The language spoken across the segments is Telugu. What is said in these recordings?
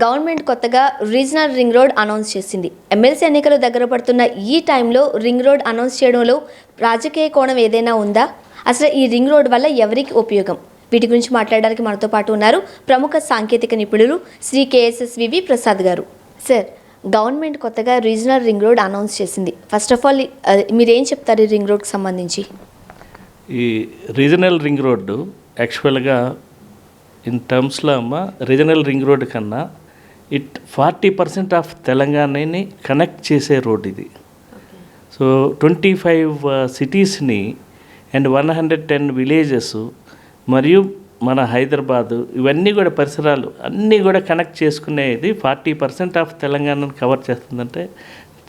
గవర్నమెంట్ కొత్తగా రీజనల్ రింగ్ రోడ్ అనౌన్స్ చేసింది. ఎమ్మెల్సీ ఎన్నికలు దగ్గర పడుతున్న ఈ టైంలో రింగ్ రోడ్ అనౌన్స్ చేయడంలో రాజకీయ కోణం ఏదైనా ఉందా? అసలు ఈ రింగ్ రోడ్ వల్ల ఎవరికి ఉపయోగం? వీటి గురించి మాట్లాడడానికి మనతో పాటు ఉన్నారు ప్రముఖ సాంకేతిక నిపుణులు శ్రీ కేఎస్ఎస్వివి ప్రసాద్ గారు. సార్, గవర్నమెంట్ కొత్తగా రీజనల్ రింగ్ రోడ్ అనౌన్స్ చేసింది. ఫస్ట్ ఆఫ్ ఆల్ మీరేం చెప్తారు ఈ రింగ్ రోడ్కి సంబంధించి? ఈ రీజనల్ రింగ్ రోడ్డు యాక్చువల్గా ఇన్ టర్మ్స్లో రీజనల్ రింగ్ రోడ్ కన్నా 40% ఆఫ్ తెలంగాణని కనెక్ట్ చేసే రోడ్ ఇది. సో 25 సిటీస్ని అండ్ 110 విలేజెస్ మరియు మన హైదరాబాదు ఇవన్నీ కూడా పరిసరాలు అన్నీ కూడా కనెక్ట్ చేసుకునేది 40% ఆఫ్ తెలంగాణను కవర్ చేస్తుందంటే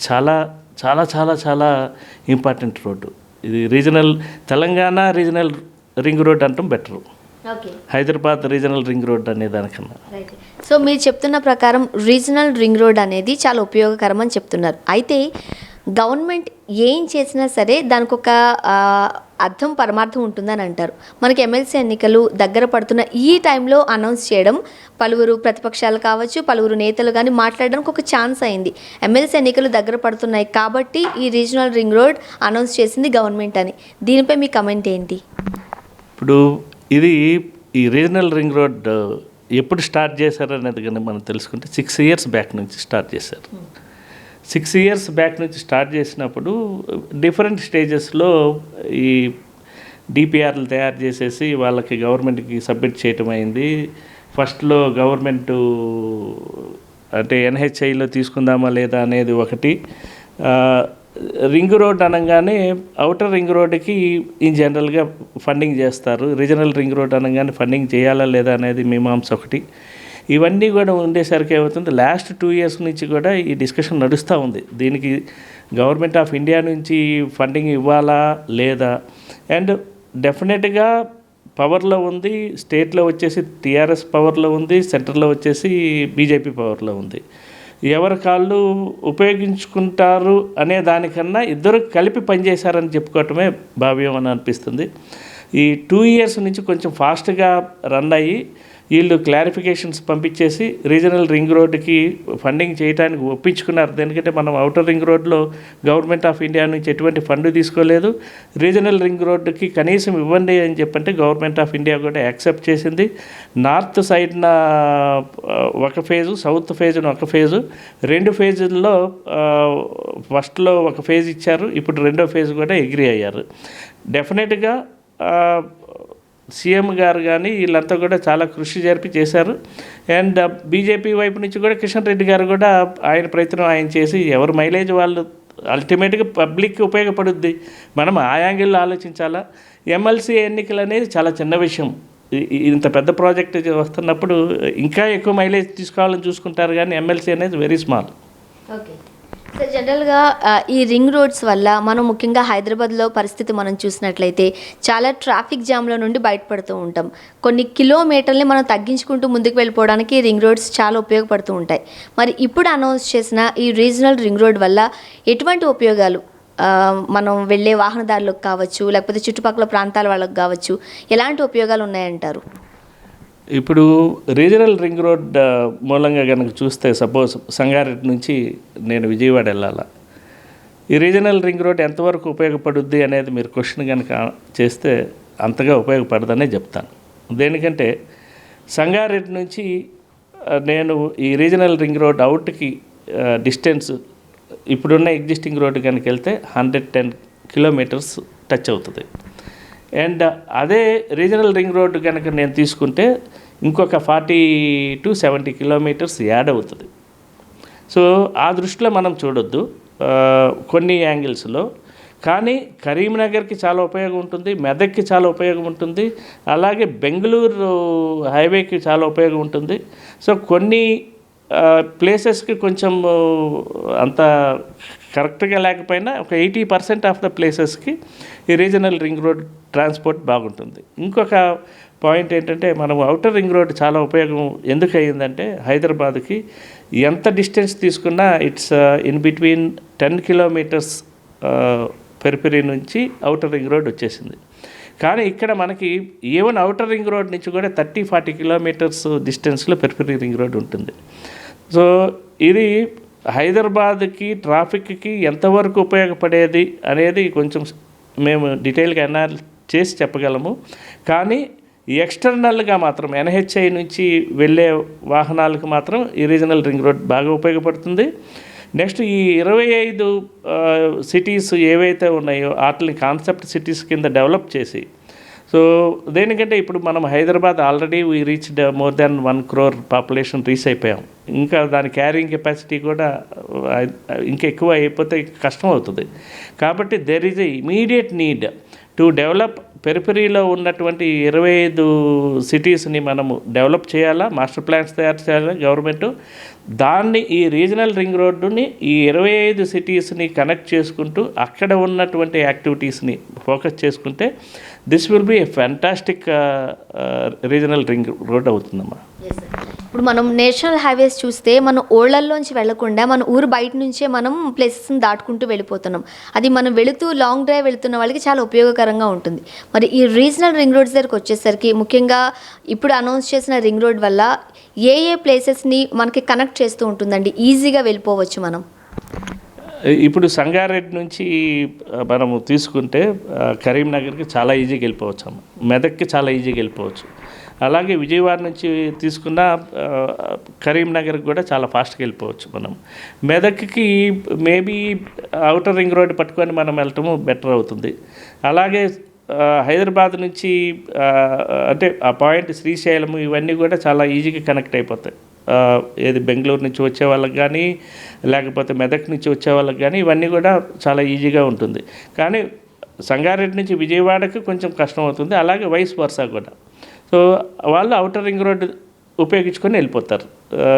చాలా చాలా చాలా చాలా ఇంపార్టెంట్ రోడ్డు ఇది. తెలంగాణ రీజనల్ రింగ్ రోడ్ అంటాం better, Hyderabad regional ring road అనే దానికన్నా. సో మీరు చెప్తున్న ప్రకారం రీజనల్ రింగ్ రోడ్ అనేది చాలా ఉపయోగకరం అని చెప్తున్నారు. అయితే గవర్నమెంట్ ఏం చేసినా సరే దానికి ఒక అర్థం పరమార్థం ఉంటుందని అంటారు. మనకి ఎమ్మెల్సీ ఎన్నికలు దగ్గర పడుతున్న ఈ టైంలో అనౌన్స్ చేయడం పలువురు ప్రతిపక్షాలు కావచ్చు, పలువురు నేతలు కానీ మాట్లాడడానికి ఒక ఛాన్స్ అయింది. ఎమ్మెల్సీ ఎన్నికలు దగ్గర పడుతున్నాయి కాబట్టి ఈ రీజనల్ రింగ్ రోడ్ అనౌన్స్ చేసింది గవర్నమెంట్ అని. దీనిపై మీ కమెంట్ ఏంటి? ఇప్పుడు ఈ రీజనల్ రింగ్ రోడ్ ఎప్పుడు స్టార్ట్ చేశారు అనేది కానీ మనం తెలుసుకుంటే 6 ఇయర్స్ బ్యాక్ నుంచి స్టార్ట్ చేశారు. 6 ఇయర్స్ బ్యాక్ నుంచి స్టార్ట్ చేసినప్పుడు డిఫరెంట్ స్టేజెస్లో ఈ డిపిఆర్లు తయారు చేసేసి వాళ్ళకి గవర్నమెంట్కి సబ్మిట్ చేయటం అయింది. ఫస్ట్లో గవర్నమెంటు అంటే ఎన్హెచ్ఐలో తీసుకుందామా లేదా అనేది ఒకటి. రింగ్ రోడ్ అనగానే అవుటర్ రింగ్ రోడ్డుకి ఇన్ జనరల్గా ఫండింగ్ చేస్తారు, రీజనల్ రింగ్ రోడ్ అనగానే ఫండింగ్ చేయాలా లేదా అనేది మీమాంస ఒకటి. ఇవన్నీ కూడా ఉండేసరికి ఏమవుతుంది, లాస్ట్ 2 ఇయర్స్ నుంచి కూడా ఈ డిస్కషన్ నడుస్తూ ఉంది. దీనికి గవర్నమెంట్ ఆఫ్ ఇండియా నుంచి ఫండింగ్ ఇవ్వాలా లేదా. అండ్ డెఫినెట్గా పవర్లో ఉంది, స్టేట్లో వచ్చేసి టీఆర్ఎస్ పవర్లో ఉంది, సెంటర్లో వచ్చేసి బీజేపీ పవర్లో ఉంది. ఎవరి కాళ్ళు ఉపయోగించుకుంటారు అనే దానికన్నా ఇద్దరు కలిపి పనిచేశారని చెప్పుకోవటమే భావ్యం అని అనిపిస్తుంది. ఈ 2 ఇయర్స్ నుంచి కొంచెం ఫాస్ట్గా రన్ అయ్యి వీళ్ళు క్లారిఫికేషన్స్ పంపించేసి రీజనల్ రింగ్ రోడ్డుకి ఫండింగ్ చేయడానికి ఒప్పించుకున్నారు. ఎందుకంటే మనం అవుటర్ రింగ్ రోడ్లో గవర్నమెంట్ ఆఫ్ ఇండియా నుంచి ఎటువంటి ఫండ్ తీసుకోలేదు. రీజనల్ రింగ్ రోడ్డుకి కనీసం ఇవ్వండి అని చెప్పంటే గవర్నమెంట్ ఆఫ్ ఇండియా కూడా యాక్సెప్ట్ చేసింది. నార్త్ సైడ్న ఒక ఫేజు, సౌత్ ఫేజ్ను ఒక ఫేజు, 2 ఫేజుల్లో ఫస్ట్లో ఒక ఫేజ్ ఇచ్చారు, ఇప్పుడు 2వ ఫేజ్ కూడా అగ్రీ అయ్యారు. డెఫినెట్గా సీఎం గారు కానీ వీళ్ళంతా కూడా చాలా కృషి జరిపి చేశారు. అండ్ బీజేపీ వైపు నుంచి కూడా కిషన్ రెడ్డి గారు కూడా ఆయన ప్రయత్నం ఆయన చేసి ఎవరు మైలేజ్ వాళ్ళు అల్టిమేట్గా పబ్లిక్కి ఉపయోగపడుద్ది. మనం ఆ యాంగిల్లో ఆలోచించాలా. ఎమ్మెల్సీ ఎన్నికలు అనేది చాలా చిన్న విషయం. ఇంత పెద్ద ప్రాజెక్ట్ వస్తున్నప్పుడు ఇంకా ఎక్కువ మైలేజ్ తీసుకోవాలని చూసుకుంటారు, కానీ ఎమ్మెల్సీ అనేది వెరీ స్మాల్. ఓకే సార్, జనరల్గా ఈ రింగ్ రోడ్స్ వల్ల మనం ముఖ్యంగా హైదరాబాద్లో పరిస్థితి మనం చూసినట్లయితే చాలా ట్రాఫిక్ జామ్ల నుండి బయటపడుతూ ఉంటాం. కొన్ని కిలోమీటర్ని మనం తగ్గించుకుంటూ ముందుకు వెళ్ళిపోవడానికి రింగ్ రోడ్స్ చాలా ఉపయోగపడుతూ ఉంటాయి. మరి ఇప్పుడు అనౌన్స్ చేసిన ఈ రీజనల్ రింగ్ రోడ్ వల్ల ఎటువంటి ఉపయోగాలు మనం వెళ్ళే వాహనదారులకు కావచ్చు, లేకపోతే చుట్టుపక్కల ప్రాంతాల వాళ్ళకు కావచ్చు, ఎలాంటి ఉపయోగాలు ఉన్నాయంటారు? ఇప్పుడు రీజనల్ రింగ్ రోడ్ మూలంగా కనుక చూస్తే, సపోజ్ సంగారెడ్డి నుంచి నేను విజయవాడ వెళ్ళాలా, ఈ రీజనల్ రింగ్ రోడ్ ఎంతవరకు ఉపయోగపడుద్ది అనేది మీరు క్వశ్చన్ కనుక చేస్తే అంతగా ఉపయోగపడదనే చెప్తాను. దేనికంటే సంగారెడ్డి నుంచి నేను ఈ రీజనల్ రింగ్ రోడ్ అవుట్కి డిస్టెన్స్ ఇప్పుడున్న ఎగ్జిస్టింగ్ రోడ్డు కనుక వెళ్తే 110 కిలోమీటర్స్ టచ్ అవుతుంది. అండ్ అదే రీజనల్ రింగ్ రోడ్డు కనుక నేను తీసుకుంటే ఇంకొక 40 to 70 కిలోమీటర్స్ యాడ్ అవుతుంది. సో ఆ దృష్టిలో మనం చూడొద్దు కొన్ని యాంగిల్స్లో. కానీ కరీంనగర్కి చాలా ఉపయోగం ఉంటుంది, మెదక్కి చాలా ఉపయోగం ఉంటుంది, అలాగే బెంగళూరు హైవేకి చాలా ఉపయోగం ఉంటుంది. సో కొన్ని ప్లేసెస్కి కొంచెం అంత కరెక్ట్గా లేకపోయినా ఒక 80% ఆఫ్ ద ప్లేసెస్కి ఈ రీజనల్ రింగ్ రోడ్ ట్రాన్స్పోర్ట్ బాగుంటుంది. ఇంకొక పాయింట్ ఏంటంటే మనం అవుటర్ రింగ్ రోడ్ చాలా ఉపయోగం ఎందుకు అయ్యిందంటే హైదరాబాద్కి ఎంత డిస్టెన్స్ తీసుకున్నా it's in between 10 kilometres periphery నుంచి అవుటర్ రింగ్ రోడ్ వచ్చేసింది. కానీ ఇక్కడ మనకి ఈవెన్ అవుటర్ రింగ్ రోడ్ నుంచి కూడా 30-40 కిలోమీటర్స్ డిస్టెన్స్లో పెరిఫెరీ రింగ్ రోడ్ ఉంటుంది. సో ఇది హైదరాబాద్కి ట్రాఫిక్కి ఎంతవరకు ఉపయోగపడేది అనేది కొంచెం మేము డీటెయిల్గా అనాలిసిస్ చేసి చెప్పగలము. కానీ ఎక్స్టర్నల్గా మాత్రం ఎన్హెచ్ఐ నుంచి వెళ్ళే వాహనాలకు మాత్రం ఈ రీజనల్ రింగ్ రోడ్ బాగా ఉపయోగపడుతుంది. నెక్స్ట్ ఈ 25 సిటీస్ ఏవైతే ఉన్నాయో వాటిని కాన్సెప్ట్ సిటీస్ కింద డెవలప్ చేసి, సో దేనికంటే ఇప్పుడు మనం Hyderabad already we reached more than 1 crore population reach అయిపోయాం. ఇంకా దాని క్యారింగ్ కెపాసిటీ కూడా ఇంకా ఎక్కువ అయిపోతే కష్టం అవుతుంది. కాబట్టి there is a immediate need to develop పెరిఫెరీలో ఉన్నటువంటి 25 సిటీస్ని మనము డెవలప్ చేయాలా, మాస్టర్ ప్లాన్స్ తయారు చేయాలా గవర్నమెంట్. దాన్ని ఈ రీజనల్ రింగ్ రోడ్డుని ఈ 25 సిటీస్ని కనెక్ట్ చేసుకుంటూ అక్కడ ఉన్నటువంటి యాక్టివిటీస్ని ఫోకస్ చేసుకుంటే this will be a fantastic regional ring road అవుతుందమ్మా. ఇప్పుడు మనం నేషనల్ హైవేస్ చూస్తే మనం ఓళ్ళల్లోంచి వెళ్లకుండా మన ఊరు బయట నుంచే మనం ప్లేసెస్ని దాటుకుంటూ వెళ్ళిపోతున్నాం. అది మనం వెళుతూ లాంగ్ డ్రైవ్ వెళుతున్న వాళ్ళకి చాలా ఉపయోగకరంగా ఉంటుంది. మరి ఈ రీజనల్ రింగ్ రోడ్స్ దగ్గరికి వచ్చేసరికి ముఖ్యంగా ఇప్పుడు అనౌన్స్ చేసిన రింగ్ రోడ్ వల్ల ఏ ప్లేసెస్ని మనకి కనెక్ట్ చేస్తూ ఉంటుందండి, ఈజీగా వెళ్ళిపోవచ్చు మనం? ఇప్పుడు సంగారెడ్డి నుంచి మనము తీసుకుంటే కరీంనగర్కి చాలా ఈజీగా వెళ్ళిపోవచ్చు అమ్మ, మెదక్కి చాలా ఈజీగా వెళ్ళిపోవచ్చు. అలాగే విజయవాడ నుంచి తీసుకున్న కరీంనగర్కి కూడా చాలా ఫాస్ట్గా వెళ్ళిపోవచ్చు మనం. మెదక్కి మేబీ అవుటర్ రింగ్ రోడ్ పట్టుకొని మనం వెళ్ళటము బెటర్ అవుతుంది. అలాగే హైదరాబాద్ నుంచి అంటే ఆ పాయింట్ శ్రీశైలం ఇవన్నీ కూడా చాలా ఈజీగా కనెక్ట్ అయిపోతాయి. ఏది బెంగళూరు నుంచి వచ్చే వాళ్ళకి కానీ లేకపోతే మెదక్ నుంచి వచ్చే వాళ్ళకి కానీ ఇవన్నీ కూడా చాలా ఈజీగా ఉంటుంది. కానీ సంగారెడ్డి నుంచి విజయవాడకి కొంచెం కష్టం అవుతుంది. అలాగే వైస్ వర్సా కూడా. సో వాళ్ళు అవుటర్ రింగ్ రోడ్డు ఉపయోగించుకొని వెళ్ళిపోతారు,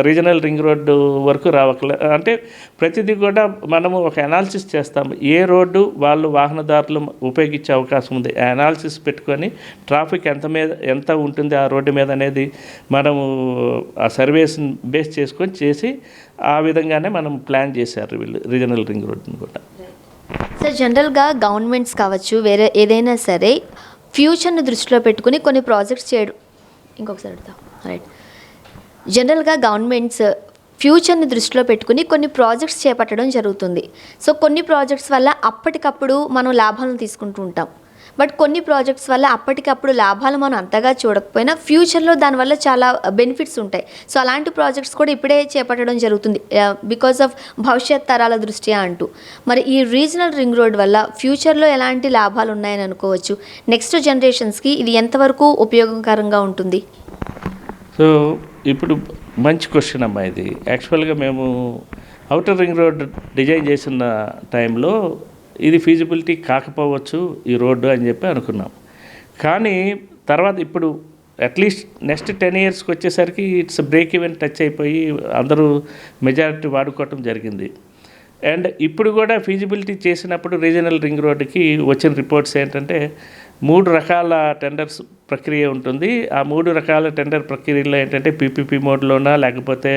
రీజనల్ రింగ్ రోడ్డు వరకు రావట్లే. అంటే ప్రతిదీ కూడా మనము ఒక అనాలిసిస్ చేస్తాము, ఏ రోడ్డు వాళ్ళు వాహనదారులు ఉపయోగించే అవకాశం ఉంది, ఆ అనాలిసిస్ పెట్టుకొని ట్రాఫిక్ ఎంత ఉంటుంది ఆ రోడ్డు మీద అనేది మనము ఆ సర్వేస్ని బేస్ చేసుకొని చేసి ఆ విధంగానే మనం ప్లాన్ చేశారు వీళ్ళు రీజనల్ రింగ్ రోడ్ని కూడా. సార్, జనరల్గా గవర్నమెంట్స్ కావచ్చు వేరే ఏదైనా సరే ఫ్యూచర్ని దృష్టిలో పెట్టుకుని కొన్ని ప్రాజెక్ట్స్ చేయడం, ఇంకొకసారి అడుగుతాం రైట్. జనరల్గా గవర్నమెంట్స్ ఫ్యూచర్ని దృష్టిలో పెట్టుకుని కొన్ని ప్రాజెక్ట్స్ చేపట్టడం జరుగుతుంది. సో కొన్ని ప్రాజెక్ట్స్ వల్ల అప్పటికప్పుడు మనం లాభాలను తీసుకుంటూ ఉంటాం. బట్ కొన్ని ప్రాజెక్ట్స్ వల్ల అప్పటికప్పుడు లాభాలు మనం అంతగా చూడకపోయినా ఫ్యూచర్లో దానివల్ల చాలా బెనిఫిట్స్ ఉంటాయి. సో అలాంటి ప్రాజెక్ట్స్ కూడా ఇప్పుడే చేపట్టడం జరుగుతుంది బికాస్ ఆఫ్ భవిష్యత్ తరాల దృష్ట్యా అంటూ. మరి ఈ రీజనల్ రింగ్ రోడ్ వల్ల ఫ్యూచర్లో ఎలాంటి లాభాలు ఉన్నాయని అనుకోవచ్చు? నెక్స్ట్ జనరేషన్స్కి ఇది ఎంతవరకు ఉపయోగకరంగా ఉంటుంది? సో ఇప్పుడు మంచి క్వశ్చన్ అమ్మా ఇది. యాక్చువల్గా మేము అవుటర్ రింగ్ రోడ్ డిజైన్ చేసిన టైంలో ఇది ఫీజిబిలిటీ కాకపోవచ్చు ఈ రోడ్డు అని చెప్పి అనుకున్నాం. కానీ తర్వాత ఇప్పుడు అట్లీస్ట్ నెక్స్ట్ 10 yearsకి వచ్చేసరికి ఇట్స్ బ్రేక్ ఈవెన్ టచ్ అయిపోయి అందరూ మెజారిటీ వాడుకోవటం జరిగింది. అండ్ ఇప్పుడు కూడా ఫీజిబిలిటీ చేసినప్పుడు రీజనల్ రింగ్ రోడ్డుకి వచ్చిన రిపోర్ట్స్ ఏంటంటే 3 రకాల టెండర్స్ ప్రక్రియ ఉంటుంది. ఆ 3 రకాల టెండర్ ప్రక్రియలో ఏంటంటే పీపీపీ మోడ్లోనా లేకపోతే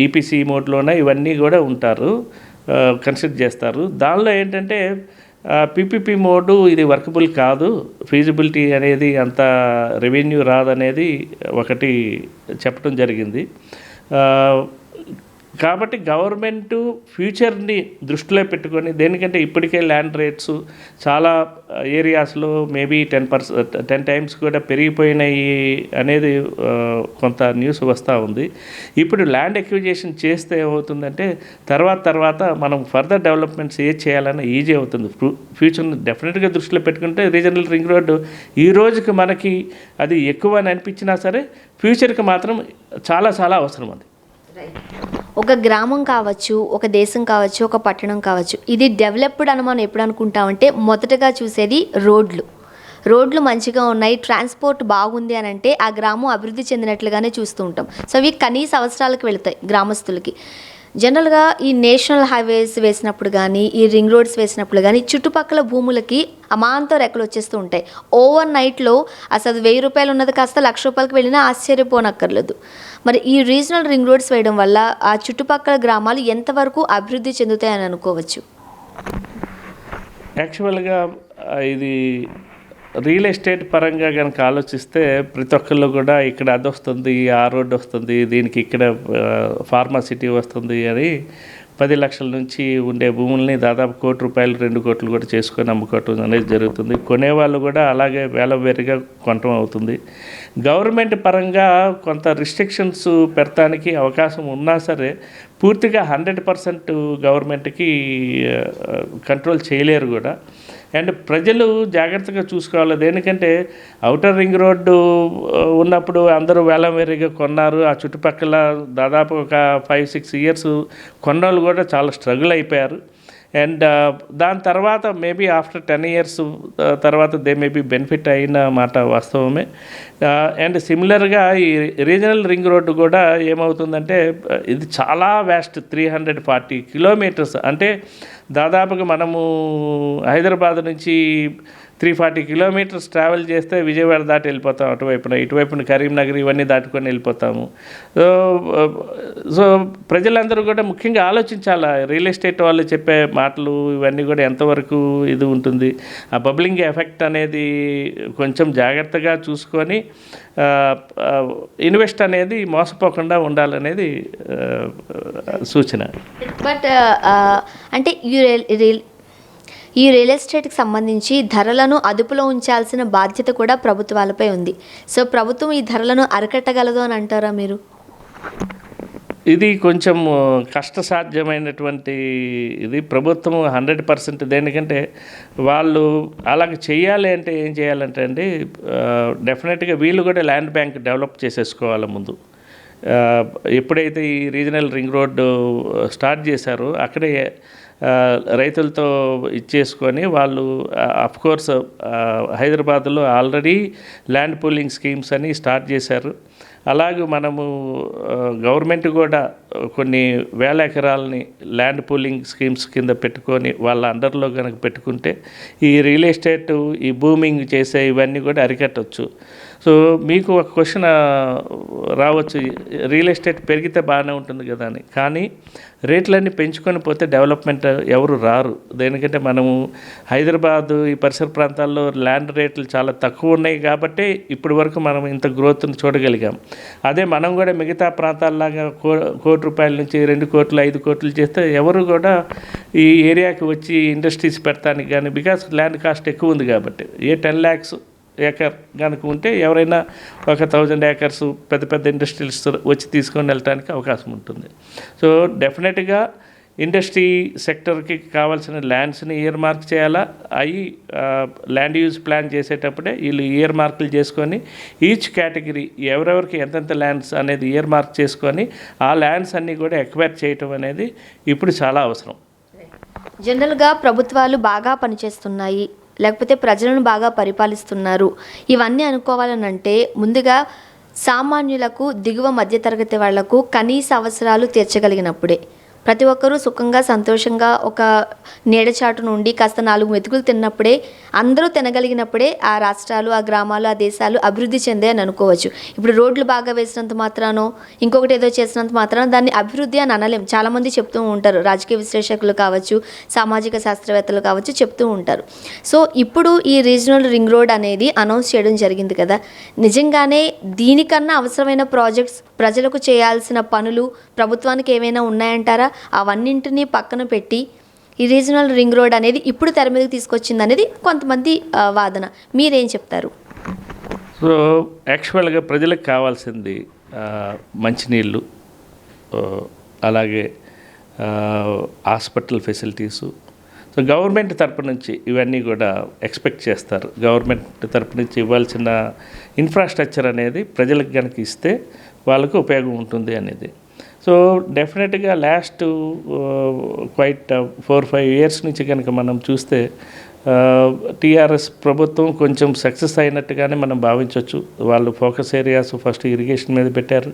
ఈపీసీ మోడ్లోనా ఇవన్నీ కూడా ఉంటారు, కన్సిడర్ చేస్తారు. దానిలో ఏంటంటే పీపీపీ మోడు ఇది వర్కబుల్ కాదు, ఫీజిబిలిటీ అనేది అంత రెవెన్యూ రాదనేది ఒకటి చెప్పడం జరిగింది. కాబట్టి గవర్నమెంటు ఫ్యూచర్ని దృష్టిలో పెట్టుకొని, దేనికంటే ఇప్పటికే ల్యాండ్ రేట్స్ చాలా ఏరియాస్లో మేబీ 10 times కూడా పెరిగిపోయినాయి అనేది కొంత న్యూస్ వస్తూ ఉంది. ఇప్పుడు ల్యాండ్ ఎక్విజిషన్ చేస్తే ఏమవుతుందంటే తర్వాత మనం ఫర్దర్ డెవలప్మెంట్స్ చేయాలన్నా ఈజీ అవుతుంది. ఫ్యూచర్ని డెఫినెట్గా దృష్టిలో పెట్టుకుంటే రీజనల్ రింగ్ రోడ్డు ఈ రోజుకి మనకి అది ఎక్కువ అని అనిపించినా సరే ఫ్యూచర్కి మాత్రం చాలా అవసరం అది. ఒక గ్రామం కావచ్చు, ఒక దేశం కావచ్చు, ఒక పట్టణం కావచ్చు, ఇది డెవలప్డ్ అని మనం ఎప్పుడు అనుకుంటామంటే మొదటగా చూసేది రోడ్లు మంచిగా ఉన్నాయి, ట్రాన్స్పోర్ట్ బాగుంది అని అంటే ఆ గ్రామం అభివృద్ధి చెందినట్లుగానే చూస్తూ ఉంటాం. సో అవి కనీస అవసరాలకు వెళుతాయి గ్రామస్తులకి. జనరల్గా ఈ నేషనల్ హైవేస్ వేసినప్పుడు కానీ ఈ రింగ్ రోడ్స్ వేసినప్పుడు కానీ చుట్టుపక్కల భూములకి అమాంతం రెక్కలు వచ్చేస్తూ ఉంటాయి. ఓవర్ నైట్లో అసలు 1000 రూపాయలు ఉన్నది కాస్త 1,00,000 రూపాయలకి వెళ్ళినా ఆశ్చర్యపోనక్కర్లేదు. మరి ఈ రీజనల్ రింగ్ రోడ్స్ వేయడం వల్ల ఆ చుట్టుపక్కల గ్రామాలు ఎంతవరకు అభివృద్ధి చెందుతాయని అనుకోవచ్చు? యాక్చువల్గా ఇది రియల్ ఎస్టేట్ పరంగా కనుక ఆలోచిస్తే ప్రతి ఒక్కళ్ళు కూడా ఇక్కడ అది వస్తుంది, ఆ రోడ్డు వస్తుంది, దీనికి ఇక్కడ ఫార్మాసిటీ వస్తుంది అని 10 లక్షల నుంచి ఉండే భూముల్ని దాదాపు ₹1 కోటి 2 కోట్లు కూడా చేసుకొని అమ్ముకోవటం అనేది జరుగుతుంది. కొనేవాళ్ళు కూడా అలాగే వేలవేరుగా కొనటం అవుతుంది. గవర్నమెంట్ పరంగా కొంత రిస్ట్రిక్షన్స్ పెడతానికి అవకాశం ఉన్నా సరే పూర్తిగా 100% గవర్నమెంట్కి కంట్రోల్ చేయలేరు కూడా. అండ్ ప్రజలు జాగ్రత్తగా చూసుకోవాలి. దేనికంటే ఔటర్ రింగ్ రోడ్డు ఉన్నప్పుడు అందరూ వేలంవేరీగా కొన్నారు. ఆ చుట్టుపక్కల దాదాపు ఒక 5-6 ఇయర్స్ కొన్నోళ్ళు కూడా చాలా స్ట్రగుల్ అయిపోయారు. అండ్ దాని తర్వాత మేబీ ఆఫ్టర్ 10 ఇయర్స్ తర్వాత దే మేబీ బెనిఫిట్ అయిన మాట వాస్తవమే. అండ్ సిమిలర్గా ఈ రీజనల్ రింగ్ రోడ్డు కూడా ఏమవుతుందంటే ఇది చాలా వ్యాస్ట్ 340 కిలోమీటర్స్. అంటే దాదాపుగా మనము హైదరాబాద్ నుంచి 340 కిలోమీటర్స్ ట్రావెల్ చేస్తే విజయవాడ దాటి వెళ్ళిపోతాం అటువైపున, ఇటువైపున కరీంనగర్ ఇవన్నీ దాటుకొని వెళ్ళిపోతాము. సో ప్రజలందరూ కూడా ముఖ్యంగా ఆలోచించాలా, రియల్ ఎస్టేట్ వాళ్ళు చెప్పే మాటలు ఇవన్నీ కూడా ఎంతవరకు ఇది ఉంటుంది, ఆ బబ్లింగ్ ఎఫెక్ట్ అనేది కొంచెం జాగ్రత్తగా చూసుకొని ఇన్వెస్ట్ అనేది మోసపోకుండా ఉండాలనేది సూచన. బట్ అంటే ఈ రియల్ ఎస్టేట్కి సంబంధించి ధరలను అదుపులో ఉంచాల్సిన బాధ్యత కూడా ప్రభుత్వాలపై ఉంది. సో ప్రభుత్వం ఈ ధరలను అరికట్టగలదు అని అంటారా మీరు? ఇది కొంచెం కష్టసాధ్యమైనటువంటి ఇది. ప్రభుత్వం 100% దేనికంటే వాళ్ళు అలాగ చేయాలి అంటే ఏం చేయాలంటే అండి, డెఫినెట్గా వీళ్ళు కూడా ల్యాండ్ బ్యాంక్ డెవలప్ చేసేసుకోవాలి ముందు. ఎప్పుడైతే ఈ రీజనల్ రింగ్ రోడ్డు స్టార్ట్ చేశారో అక్కడే రైతులతో ఇచ్చేసుకొని వాళ్ళు అఫ్కోర్స్ హైదరాబాద్లో ఆల్రెడీ ల్యాండ్ పూలింగ్ స్కీమ్స్ అని స్టార్ట్ చేశారు. అలాగే మనము గవర్నమెంట్ కూడా కొన్ని వేల ఎకరాలని ల్యాండ్ పూలింగ్ స్కీమ్స్ కింద పెట్టుకొని వాళ్ళ అండర్లో కనుక పెట్టుకుంటే ఈ రియల్ ఎస్టేట్ ఈ బూమింగ్ చేసే ఇవన్నీ కూడా అరికట్టవచ్చు. సో మీకు ఒక క్వశ్చన్ రావచ్చు, రియల్ ఎస్టేట్ పెరిగితే బాగానే ఉంటుంది కదా అని. కానీ రేట్లన్నీ పెంచుకొని పోతే డెవలప్మెంట్ ఎవరు రారు. దేనికంటే మనము హైదరాబాదు ఈ పరిసర ప్రాంతాల్లో ల్యాండ్ రేట్లు చాలా తక్కువ ఉన్నాయి కాబట్టి ఇప్పటి వరకు మనం ఇంత గ్రోత్ని చూడగలిగాం. అదే మనం కూడా మిగతా ప్రాంతాల్లాగా ₹1 నుంచి 2 కోట్లు 5 కోట్లు చేస్తే ఎవరు కూడా ఈ ఏరియాకి వచ్చి ఇండస్ట్రీస్ పెడతానికి కానీ, బికాస్ ల్యాండ్ కాస్ట్ ఎక్కువ ఉంది కాబట్టి. 10 lakhs ఏకర్ కనుక ఉంటే ఎవరైనా ఒక 1000 acres పెద్ద పెద్ద ఇండస్ట్రీస్ వచ్చి తీసుకొని వెళ్ళడానికి అవకాశం ఉంటుంది. సో డెఫినెట్గా ఇండస్ట్రీ సెక్టర్కి కావాల్సిన ల్యాండ్స్ని ఇయర్ మార్క్ చేయాలా. అవి ల్యాండ్ యూజ్ ప్లాన్ చేసేటప్పుడే వీళ్ళు ఇయర్ మార్కులు చేసుకొని ఈచ్ కేటగిరీ ఎవరెవరికి ఎంతెంత ల్యాండ్స్ అనేది ఇయర్ మార్క్ చేసుకొని ఆ ల్యాండ్స్ అన్నీ కూడా ఎక్వైర్ చేయటం అనేది ఇప్పుడు చాలా అవసరం. జనరల్గా ప్రభుత్వాలు బాగా పనిచేస్తున్నాయి, లేకపోతే ప్రజలను బాగా పరిపాలిస్తున్నారు, ఇవన్నీ అనుకోవాలనంటే ముందుగా సామాన్యులకు, దిగువ మధ్యతరగతి వాళ్లకు కనీస అవసరాలు తీర్చగలిగినప్పుడే, ప్రతి ఒక్కరూ సుఖంగా సంతోషంగా ఒక నీడచాటు నుండి కాస్త 4 మెతుకులు తిన్నప్పుడే, అందరూ తినగలిగినప్పుడే ఆ రాష్ట్రాలు, ఆ గ్రామాలు, ఆ దేశాలు అభివృద్ధి చెందే అని అనుకోవచ్చు. ఇప్పుడు రోడ్లు బాగా వేసినంత మాత్రానో ఇంకొకటి ఏదో చేసినంత మాత్రాన దాన్ని అభివృద్ధి అని అనలేం. చాలామంది చెప్తూ ఉంటారు, రాజకీయ విశ్లేషకులు కావచ్చు, సామాజిక శాస్త్రవేత్తలు కావచ్చు, చెప్తూ ఉంటారు. సో ఇప్పుడు ఈ రీజనల్ రింగ్ రోడ్ అనేది అనౌన్స్ చేయడం జరిగింది కదా, నిజంగానే దీనికన్నా అవసరమైన ప్రాజెక్ట్స్, ప్రజలకు చేయాల్సిన పనులు ప్రభుత్వానికి ఏమైనా ఉన్నాయంటారా? అవన్నింటినీ పక్కన పెట్టి ఈ రీజనల్ రింగ్ రోడ్ అనేది ఇప్పుడు తెర మీదకి తీసుకొచ్చింది అనేది కొంతమంది వాదన. మీరేం చెప్తారు? సో యాక్చువల్గా ప్రజలకు కావాల్సింది మంచినీళ్ళు, అలాగే హాస్పిటల్ ఫెసిలిటీసు. సో గవర్నమెంట్ తరపు నుంచి ఇవన్నీ కూడా ఎక్స్పెక్ట్ చేస్తారు. గవర్నమెంట్ తరపు నుంచి ఇవ్వాల్సిన ఇన్ఫ్రాస్ట్రక్చర్ అనేది ప్రజలకు కనుక ఇస్తే వాళ్ళకు ఉపయోగం ఉంటుంది అనేది. సో డెఫినెట్గా లాస్ట్ క్వైట్ 4-5 years నుంచి కనుక మనం చూస్తే టీఆర్ఎస్ ప్రభుత్వం కొంచెం సక్సెస్ అయినట్టుగానే మనం భావించవచ్చు. వాళ్ళు ఫోకస్ ఏరియాస్ ఫస్ట్ ఇరిగేషన్ మీద పెట్టారు.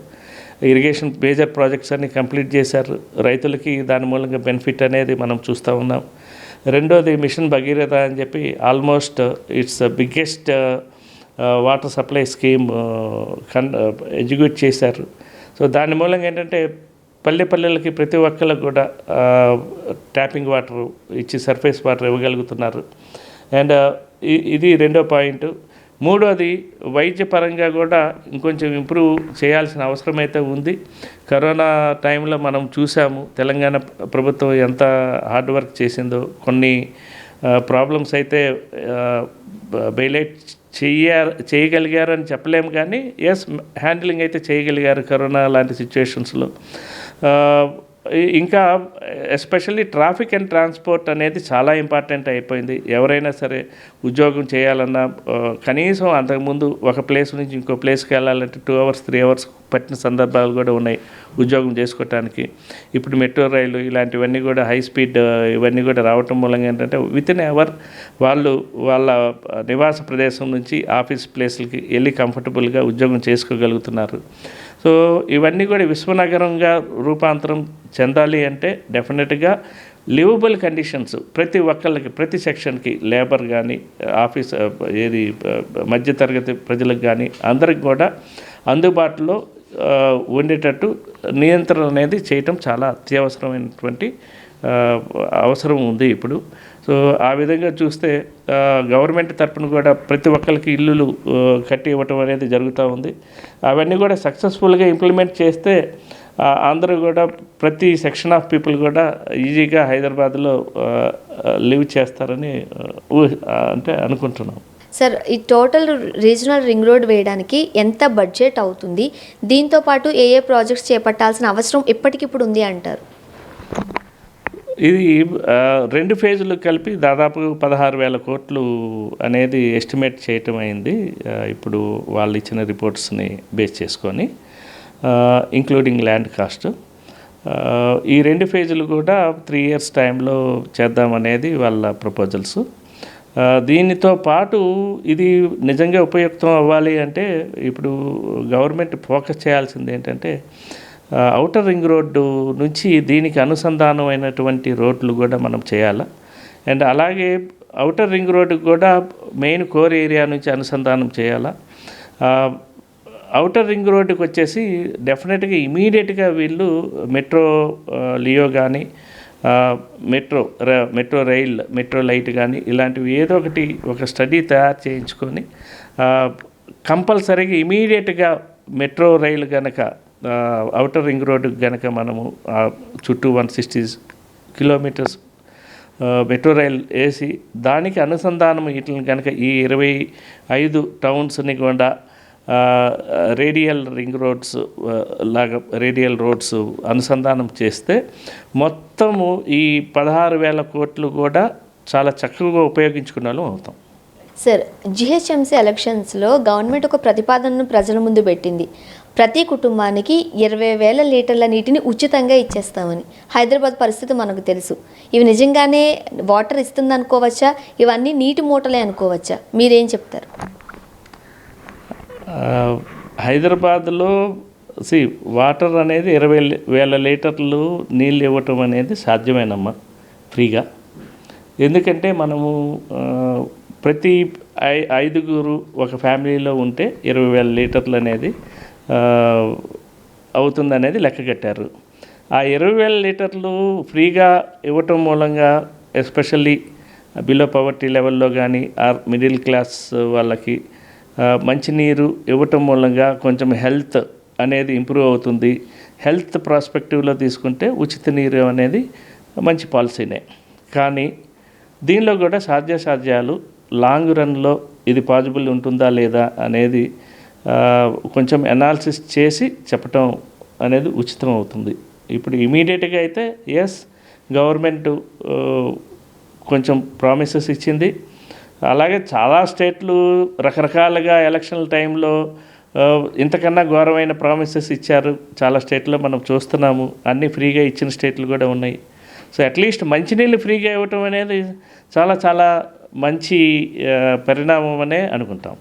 ఇరిగేషన్ మేజర్ ప్రాజెక్ట్స్ అన్ని కంప్లీట్ చేశారు. రైతులకి దాని మూలంగా బెనిఫిట్ అనేది మనం చూస్తూ ఉన్నాం. రెండోది మిషన్ భగీరథ అని చెప్పి almost it's biggest water supply scheme execute చేశారు. సో దాని మూలంగా ఏంటంటే పల్లెలకి ప్రతి ఒక్కరికి కూడా ట్యాపింగ్ వాటర్ ఇచ్చి సర్ఫేస్ వాటర్ ఇవ్వగలుగుతున్నారు. అండ్ ఇది రెండో పాయింట్. మూడోది వైద్యపరంగా కూడా ఇంకొంచెం ఇంప్రూవ్ చేయాల్సిన అవసరం అయితే ఉంది. కరోనా టైంలో మనం చూసాము తెలంగాణ ప్రభుత్వం ఎంత హార్డ్ వర్క్ చేసిందో. కొన్ని ప్రాబ్లమ్స్ అయితే బైలైట్ చేయగలిగారు అని చెప్పలేము, కానీ హ్యాండిలింగ్ అయితే చేయగలిగారు కరోనా లాంటి సిచ్యువేషన్స్లో. ఇంకా ఎస్పెషల్లీ ట్రాఫిక్ అండ్ ట్రాన్స్పోర్ట్ అనేది చాలా ఇంపార్టెంట్ అయిపోయింది. ఎవరైనా సరే ఉద్యోగం చేయాలన్నా కనీసం అంతకుముందు ఒక ప్లేస్ నుంచి ఇంకో ప్లేస్కి వెళ్ళాలంటే 2 hours 3 hours పట్టిన సందర్భాలు కూడా ఉన్నాయి ఉద్యోగం చేసుకోవటానికి. ఇప్పుడు మెట్రో రైలు ఇలాంటివన్నీ కూడా హై స్పీడ్ ఇవన్నీ కూడా రావటం మూలంగా ఏంటంటే వితిన్ అవర్ వాళ్ళు వాళ్ళ నివాస ప్రదేశం నుంచి ఆఫీస్ ప్లేస్లకి వెళ్ళి కంఫర్టబుల్గా ఉద్యోగం చేసుకోగలుగుతున్నారు. సో ఇవన్నీ కూడా విశ్వనగరంగా రూపాంతరం చెందాలి అంటే డెఫినెట్గా లివబుల్ కండిషన్స్ ప్రతి ఒక్కళ్ళకి, ప్రతి సెక్షన్కి, లేబర్ కానీ, ఆఫీస్ మధ్యతరగతి ప్రజలకు కానీ అందరికి కూడా అందుబాటులో ఉండేటట్టు నియంత్రణ అనేది చేయటం చాలా అత్యవసరమైనటువంటి అవసరం ఉంది ఇప్పుడు. సో ఆ విధంగా చూస్తే గవర్నమెంట్ తరపున కూడా ప్రతి ఒక్కరికి ఇల్లులు కట్టి ఇవ్వటం అనేది జరుగుతూ ఉంది. అవన్నీ కూడా సక్సెస్ఫుల్గా ఇంప్లిమెంట్ చేస్తే అందరూ కూడా ప్రతి సెక్షన్ ఆఫ్ పీపుల్ కూడా ఈజీగా హైదరాబాద్లో లివ్ చేస్తారని అంటే అనుకుంటున్నాం. సార్, ఈ టోటల్ రీజనల్ రింగ్ రోడ్ వేయడానికి ఎంత బడ్జెట్ అవుతుంది? దీంతో పాటు ఏ ప్రాజెక్ట్స్ చేపట్టాల్సిన అవసరం ఎప్పటికిప్పుడు ఉంది అంటారు? ఇది 2 ఫేజులు కలిపి దాదాపు 16,000 కోట్లు అనేది ఎస్టిమేట్ చేయటం అయింది. ఇప్పుడు వాళ్ళు ఇచ్చిన రిపోర్ట్స్ని బేస్ చేసుకొని, ఇంక్లూడింగ్ ల్యాండ్ కాస్ట్. ఈ 2 ఫేజులు కూడా 3 years టైంలో చేద్దామనేది వాళ్ళ ప్రపోజల్స్. దీనితో పాటు ఇది నిజంగా ఉపయుక్తం అవ్వాలి అంటే ఇప్పుడు గవర్నమెంట్ ఫోకస్ చేయాల్సింది ఏంటంటే ఔటర్ రింగ్ రోడ్డు నుంచి దీనికి అనుసంధానమైనటువంటి రోడ్లు కూడా మనం చేయాలి. అండ్ అలాగే ఔటర్ రింగ్ రోడ్డు కూడా మెయిన్ కోర్ ఏరియా నుంచి అనుసంధానం చేయాలా. ఔటర్ రింగ్ రోడ్డుకి వచ్చేసి డెఫినెట్గా ఇమీడియట్గా వీళ్ళు మెట్రో లియో కానీ, మెట్రో రైల్, మెట్రో లైట్ కానీ ఇలాంటివి ఏదో ఒకటి ఒక స్టడీ తయారు చేయించుకొని కంపల్సరీగా ఇమీడియట్గా మెట్రో రైలు కనుక ఔటర్ రింగ్ రోడ్డు కనుక మనము చుట్టూ 160 kilometers మెట్రో రైల్ వేసి దానికి అనుసంధానం వీటిని కనుక ఈ 25 townsని కూడా రేడియల్ రింగ్ రోడ్స్ లాగా రేడియల్ రోడ్స్ అనుసంధానం చేస్తే మొత్తము ఈ 16,000 కోట్లు కూడా చాలా చక్కగా ఉపయోగించుకునే వాళ్ళం అవుతాం. సార్, జిహెచ్ఎంసీ ఎలక్షన్స్లో గవర్నమెంట్ ఒక ప్రతిపాదనను ప్రజల ముందు పెట్టింది. ప్రతి కుటుంబానికి 20,000 లీటర్ల నీటిని ఉచితంగా ఇచ్చేస్తామని. హైదరాబాద్ పరిస్థితి మనకు తెలుసు. ఇవి నిజంగానే వాటర్ ఇస్తుంది అనుకోవచ్చా? ఇవన్నీ నీటి మూటలే అనుకోవచ్చా? మీరేం చెప్తారు? హైదరాబాద్లో వాటర్ అనేది 20,000 లీటర్లు నీళ్ళు ఇవ్వటం అనేది సాధ్యమేనమ్మా ఫ్రీగా. ఎందుకంటే మనము ప్రతి 5 ఒక ఫ్యామిలీలో ఉంటే 20,000 లీటర్లు అనేది అవుతుందనేది లెక్క కట్టారు. ఆ 20,000 లీటర్లు ఫ్రీగా ఇవ్వటం మూలంగా ఎస్పెషల్లీ బిలో పవర్టీ లెవెల్లో కానీ ఆర్ మిడిల్ క్లాస్ వాళ్ళకి మంచినీరు ఇవ్వటం మూలంగా కొంచెం హెల్త్ అనేది ఇంప్రూవ్ అవుతుంది. హెల్త్ ప్రాస్పెక్టివ్లో తీసుకుంటే ఉచిత నీరు అనేది మంచి పాలసీనే. కానీ దీనిలో కూడా సాధ్యాలు లాంగ్ రన్లో ఇది పాసిబుల్ ఉంటుందా లేదా అనేది కొంచెం అనాలిసిస్ చేసి చెప్పటం అనేది ఉచితం అవుతుంది. ఇప్పుడు ఇమీడియట్గా అయితే గవర్నమెంట్ కొంచెం ప్రామిసెస్ ఇచ్చింది. అలాగే చాలా స్టేట్లు రకరకాలుగా ఎలక్షన్ల టైంలో ఇంతకన్నా ఘోరమైన ప్రామిసెస్ ఇచ్చారు. చాలా స్టేట్లో మనం చూస్తున్నాము. అన్నీ ఫ్రీగా ఇచ్చిన స్టేట్లు కూడా ఉన్నాయి. సో అట్లీస్ట్ మంచినీళ్ళు ఫ్రీగా ఇవ్వటం అనేది చాలా మంచి పరిణామం అనే అనుకుంటాం.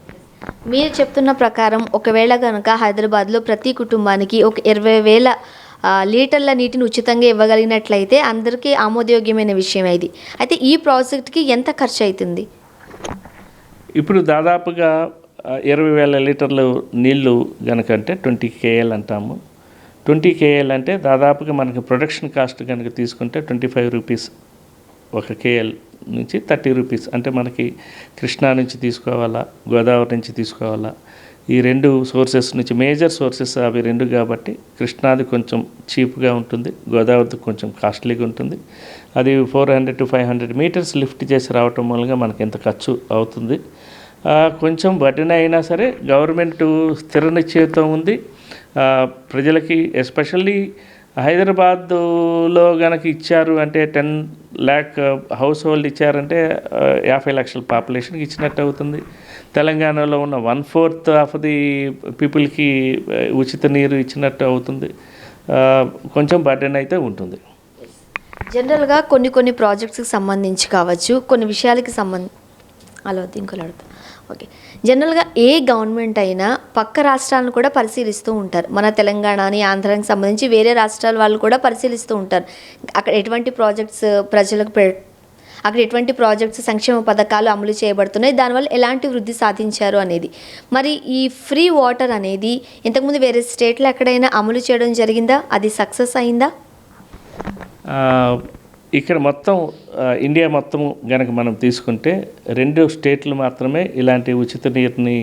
మీరు చెప్తున్న ప్రకారం ఒకవేళ కనుక హైదరాబాద్లో ప్రతి కుటుంబానికి ఒక 20,000 లీటర్ల నీటిని ఉచితంగా ఇవ్వగలిగినట్లయితే అందరికీ ఆమోదయోగ్యమైన విషయం ఇది. అయితే ఈ ప్రాజెక్ట్కి ఎంత ఖర్చు అవుతుంది? ఇప్పుడు దాదాపుగా 20,000 లీటర్లు నీళ్ళు కనుక అంటే 20 KL అంటాము. 20 KL అంటే దాదాపుగా మనకి ప్రొడక్షన్ కాస్ట్ కనుక తీసుకుంటే 25 రూపీస్ ఒక కేఎల్ నుంచి 30 రూపీస్. అంటే మనకి కృష్ణా నుంచి తీసుకోవాలా, గోదావరి నుంచి తీసుకోవాలా, ఈ రెండు సోర్సెస్ నుంచి మేజర్ సోర్సెస్ అవి రెండు కాబట్టి కృష్ణాది కొంచెం చీప్గా ఉంటుంది, గోదావరిది కొంచెం కాస్ట్లీగా ఉంటుంది. అది 400 to 500 మీటర్స్ లిఫ్ట్ చేసి రావటం మూలంగా మనకి ఎంత ఖర్చు అవుతుంది. కొంచెం బడ్డెన్ అయినా సరే గవర్నమెంట్ స్థిర నిశ్చయంతో ఉంది. ప్రజలకి ఎస్పెషల్లీ హైదరాబాద్లో కనుక ఇచ్చారు అంటే 10 lakh హౌస్ హోల్డ్ ఇచ్చారంటే 50 లక్షల పాపులేషన్కి ఇచ్చినట్టు అవుతుంది. తెలంగాణలో ఉన్న 1/4 ఆఫ్ ది పీపుల్కి ఉచిత నీరు ఇచ్చినట్టు అవుతుంది. కొంచెం బర్డెన్ అయితే ఉంటుంది. జనరల్గా కొన్ని ప్రాజెక్ట్స్కి సంబంధించి కావచ్చు, కొన్ని విషయాలకి అలా ఇంకోలా అడుగుతా. ఓకే, జనరల్గా ఏ గవర్నమెంట్ అయినా పక్క రాష్ట్రాలను కూడా పరిశీలిస్తూ ఉంటారు. మన తెలంగాణని, ఆంధ్రానికి సంబంధించి వేరే రాష్ట్రాల వాళ్ళు కూడా పరిశీలిస్తూ ఉంటారు. అక్కడ ఎటువంటి ప్రాజెక్ట్స్ ప్రజలకు అక్కడ ఎటువంటి ప్రాజెక్ట్స్, సంక్షేమ పథకాలు అమలు చేయబడుతున్నాయి, దానివల్ల ఎలాంటి వృద్ధి సాధించారు అనేది. మరి ఈ ఫ్రీ వాటర్ అనేది ఇంతకుముందు వేరే స్టేట్లో ఎక్కడైనా అమలు చేయడం జరిగిందా? అది సక్సెస్ అయిందా? ఇక్కడ మొత్తం ఇండియా మొత్తం కనుక మనం తీసుకుంటే 2 స్టేట్లు మాత్రమే ఇలాంటి ఉచిత నీరుని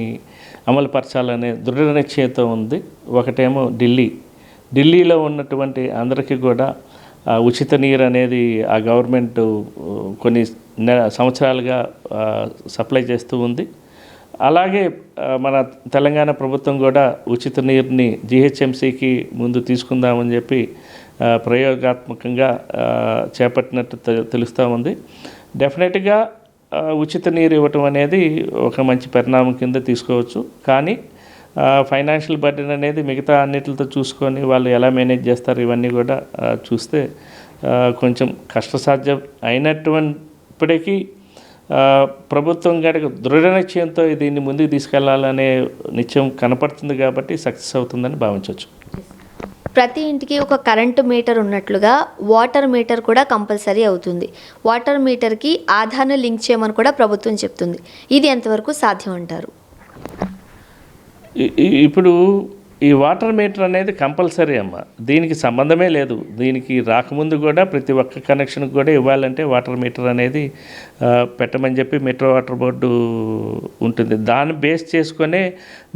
అమలుపరచాలనే దృఢ నిశ్చయంతో ఉంది. ఒకటేమో ఢిల్లీలో ఉన్నటువంటి అందరికీ కూడా ఉచిత నీరు అనేది ఆ గవర్నమెంట్ కొన్ని సంవత్సరాలుగా సప్లై చేస్తూ ఉంది. అలాగే మన తెలంగాణ ప్రభుత్వం కూడా ఉచిత నీరుని జిహెచ్ఎంసికి ముందు తీసుకుందామని చెప్పి ప్రయోగాత్మకంగా చేపట్టినట్టు తెలుస్తూ ఉంది. డెఫినెట్గా ఉచిత నీరు ఇవ్వటం అనేది ఒక మంచి పరిణామం కింద తీసుకోవచ్చు. కానీ ఫైనాన్షియల్ బర్డెన్ అనేది మిగతా అన్నిటితో చూసుకొని వాళ్ళు ఎలా మేనేజ్ చేస్తారు ఇవన్నీ కూడా చూస్తే కొంచెం కష్టసాధ్యం అయినటువంటిప్పటికీ ప్రభుత్వం గనక దృఢ నిశ్చయంతో దీన్ని ముందుకు తీసుకెళ్లాలనే నిశ్చయం కనపడుతుంది కాబట్టి సక్సెస్ అవుతుందని భావించవచ్చు. ప్రతి ఇంటికి ఒక కరెంటు మీటర్ ఉన్నట్లుగా వాటర్ మీటర్ కూడా కంపల్సరీ అవుతుంది. వాటర్ మీటర్కి ఆధార్ని లింక్ చేయమని కూడా ప్రభుత్వం చెప్తుంది. ఇది ఎంతవరకు సాధ్యం అంటారు? ఇప్పుడు ఈ వాటర్ మీటర్ అనేది కంపల్సరీ అమ్మ, దీనికి సంబంధమే లేదు. దీనికి రాకముందు కూడా ప్రతి ఒక్క కనెక్షన్కి కూడా ఇవ్వాలంటే వాటర్ మీటర్ అనేది పెట్టమని చెప్పి మెట్రో వాటర్ బోర్డు ఉంటుంది. దాన్ని బేస్ చేసుకొనే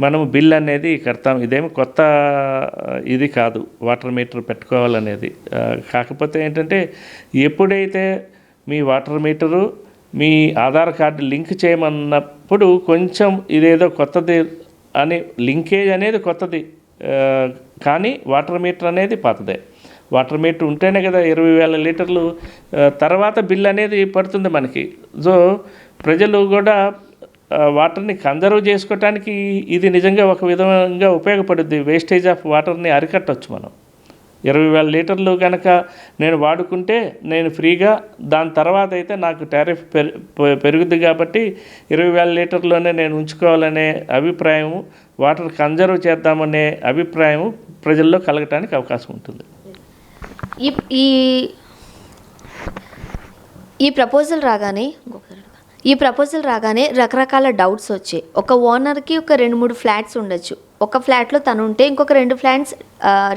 మనం బిల్ అనేది కడతాం. ఇదేమి కొత్త ఇది కాదు వాటర్ మీటర్ పెట్టుకోవాలనేది. కాకపోతే ఏంటంటే ఎప్పుడైతే మీ వాటర్ మీటరు మీ ఆధార్ కార్డు లింక్ చేయమన్నప్పుడు కొంచెం ఇదేదో కొత్తది అని లింకేజ్ అనేది కొత్తది, కానీ వాటర్ మీటర్ అనేది పాతదే. వాటర్ మీటర్ ఉంటేనే కదా 20,000 లీటర్లు తర్వాత బిల్ అనేది పడుతుంది మనకి. సో ప్రజలు కూడా వాటర్ని కన్జర్వ్ చేసుకోవటానికి ఇది నిజంగా ఒక విధంగా ఉపయోగపడుద్ది. వేస్టేజ్ ఆఫ్ వాటర్ని అరికట్టవచ్చు మనం. 20,000 లీటర్లు కనుక నేను వాడుకుంటే నేను ఫ్రీగా, దాని తర్వాత అయితే నాకు టారిఫ్ పెరుగుద్ది కాబట్టి 20,000 లీటర్లోనే నేను ఉంచుకోవాలనే అభిప్రాయం, వాటర్ కన్జర్వ్ చేద్దామనే అభిప్రాయం ప్రజల్లో కలగటానికి అవకాశం ఉంటుంది. ఈ ప్రపోజల్ రాగానే రకరకాల డౌట్స్ వచ్చాయి. ఒక ఓనర్కి ఒక 2-3 ఫ్లాట్స్ ఉండొచ్చు. ఒక ఫ్లాట్లో తను ఉంటే ఇంకొక 2 ఫ్లాట్స్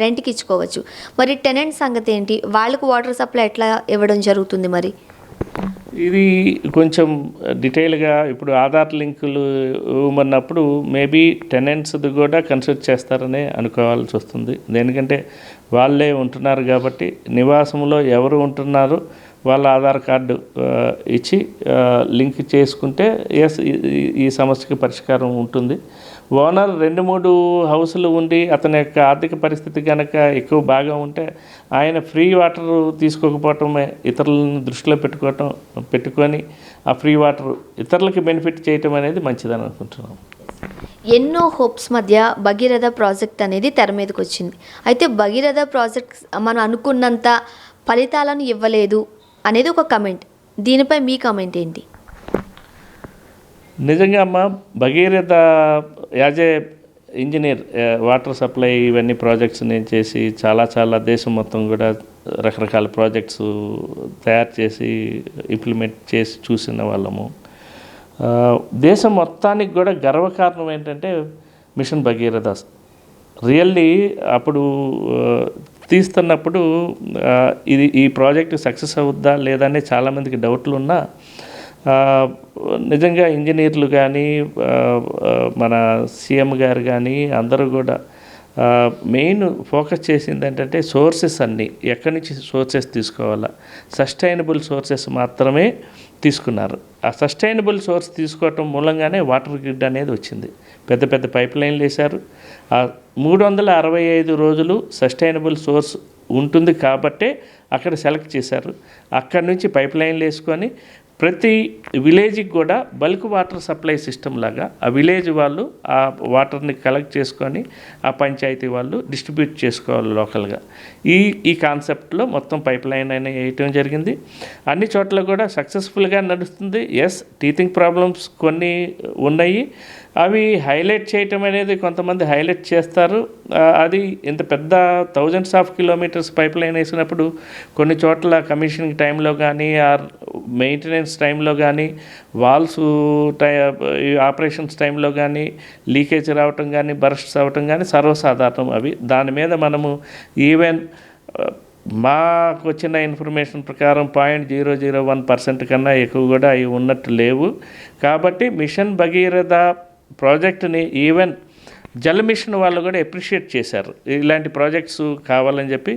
రెంట్కి ఇచ్చుకోవచ్చు. మరి టెనెంట్ సంగతి ఏంటి? వాళ్ళకు వాటర్ సప్లై ఎట్లా ఇవ్వడం జరుగుతుంది? మరి ఇది కొంచెం డీటెయిల్గా ఇప్పుడు ఆధార్ లింకులు ఇవ్వమన్నప్పుడు మేబీ టెనెంట్స్ది కూడా కన్సిడర్ చేస్తారని అనుకోవాల్సి వస్తుంది. ఎందుకంటే వాళ్ళే ఉంటున్నారు కాబట్టి నివాసంలో ఎవరు ఉంటున్నారో వాళ్ళ ఆధార్ కార్డు ఇచ్చి లింక్ చేసుకుంటే ఈ సమస్యకి పరిష్కారం ఉంటుంది. ఓనర్ 2-3 హౌసులు ఉండి అతని యొక్క ఆర్థిక పరిస్థితి కనుక ఎక్కువ బాగా ఉంటే ఆయన ఫ్రీ వాటర్ తీసుకోకపోవటమే, ఇతరులను దృష్టిలో పెట్టుకొని ఆ ఫ్రీ వాటర్ ఇతరులకి బెనిఫిట్ చేయటం అనేది మంచిదని అనుకుంటున్నాం. ఎన్నో హోప్స్ మధ్య భగీరథ ప్రాజెక్ట్ అనేది తెర మీదకి వచ్చింది. అయితే భగీరథ ప్రాజెక్ట్ మనం అనుకున్నంత ఫలితాలను ఇవ్వలేదు అనేది ఒక కమెంట్. దీనిపై మీ కమెంట్ ఏంటి? నిజంగా అమ్మ, Bhagiratha as a engineer water supply ఇవన్నీ ప్రాజెక్ట్స్ నేను చేసి చాలా దేశం మొత్తం కూడా రకరకాల ప్రాజెక్ట్స్ తయారు చేసి ఇంప్లిమెంట్ చేసి చూసిన వాళ్ళము. దేశం మొత్తానికి కూడా గర్వకారణం ఏంటంటే మిషన్ భగీరథ. రియల్లీ అప్పుడు తీస్తున్నప్పుడు ఈ ప్రాజెక్ట్ సక్సెస్ అవుద్దా లేదని చాలామందికి డౌట్లు ఉన్నా నిజంగా ఇంజనీర్లు కానీ మన సీఎం గారు కానీ అందరూ కూడా మెయిన్ ఫోకస్ చేసింది ఏంటంటే సోర్సెస్ అన్నీ ఎక్కడి నుంచి సోర్సెస్ తీసుకోవాలా, సస్టైనబుల్ సోర్సెస్ మాత్రమే తీసుకున్నారు. ఆ సస్టైనబుల్ సోర్స్ తీసుకోవటం మూలంగానే వాటర్ గ్రిడ్ అనేది వచ్చింది. పెద్ద పెద్ద పైప్ లైన్లు వేశారు. 365 రోజులు సస్టైనబుల్ సోర్స్ ఉంటుంది కాబట్టే అక్కడ సెలెక్ట్ చేశారు. అక్కడి నుంచి పైప్ లైన్లు వేసుకొని ప్రతి విలేజ్కి కూడా బల్క్ వాటర్ సప్లై సిస్టమ్ లాగా ఆ విలేజ్ వాళ్ళు ఆ వాటర్ని కలెక్ట్ చేసుకొని ఆ పంచాయతీ వాళ్ళు డిస్ట్రిబ్యూట్ చేసుకోవాలి లోకల్గా. ఈ కాన్సెప్ట్లో మొత్తం పైప్ లైన్ అనేది వేయటం జరిగింది. అన్ని చోట్ల కూడా సక్సెస్ఫుల్గా నడుస్తుంది. ఎస్, టీథింగ్ ప్రాబ్లమ్స్ కొన్ని ఉన్నాయి. అవి హైలైట్ చేయటం అనేది కొంతమంది హైలైట్ చేస్తారు. అది ఇంత పెద్ద thousands of kilometres pipe line వేసినప్పుడు కొన్ని చోట్ల కమిషనింగ్ టైంలో కానీ ఆర్ మెయింటెనెన్స్ టైంలో కానీ వాల్స్ ఆపరేషన్స్ టైంలో కానీ లీకేజ్ రావటం కానీ బర్స్ట్స్ అవ్వటం కానీ సర్వసాధారణం. అవి దాని మీద మనము ఈవెన్ మాకు వచ్చిన ఇన్ఫర్మేషన్ ప్రకారం 0.001% కన్నా ఎక్కువ కూడా అవి ఉన్నట్టు లేవు. కాబట్టి మిషన్ భగీరథ ప్రాజెక్టుని ఈవెన్ జల్ మిషన్ వాళ్ళు కూడా అప్రిషియేట్ చేశారు. ఇలాంటి ప్రాజెక్ట్స్ కావాలని చెప్పి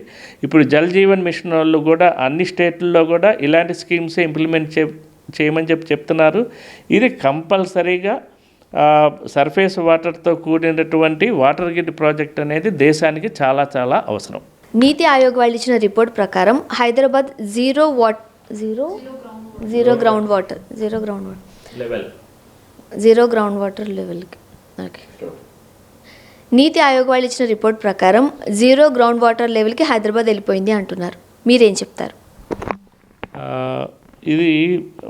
ఇప్పుడు జల్ జీవన్ మిషన్ వాళ్ళు కూడా అన్ని స్టేట్లలో కూడా ఇలాంటి స్కీమ్స్ ఇంప్లిమెంట్ చేయమని చెప్తున్నారు. ఇది కంపల్సరీగా సర్ఫేస్ వాటర్తో కూడినటువంటి వాటర్ గ్రిడ్ ప్రాజెక్ట్ అనేది దేశానికి చాలా చాలా అవసరం. నీతి ఆయోగ్ వాళ్ళు ఇచ్చిన రిపోర్ట్ ప్రకారం హైదరాబాద్ జీరో గ్రౌండ్ వాటర్ లెవెల్కి ఓకే. నీతి ఆయోగ్ వాళ్ళు ఇచ్చిన రిపోర్ట్ ప్రకారం 0 గ్రౌండ్ వాటర్ లెవెల్కి హైదరాబాద్ వెళ్ళిపోయింది అంటున్నారు. మీరేం చెప్తారు? ఇది